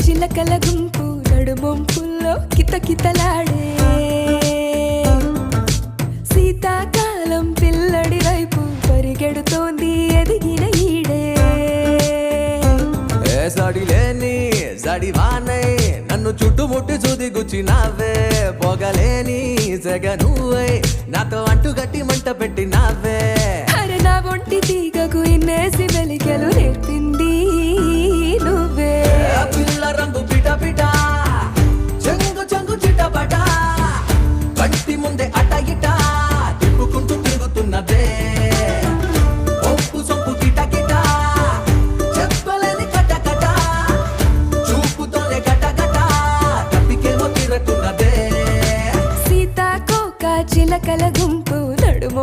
చిలకల గుంపు నడుమొంపుల్లో కితకితలాడే శీతాకాలం పిల్లడి వైపు పరిగెడుతోంది ఎదిగిన ఈడే సడిలేని సడివానై నన్ను చుట్టుముట్టి చూది గుచ్చినావే పొగలేని సెగ నువ్వై నాతో అంటు గట్టి మంట పెట్టినావే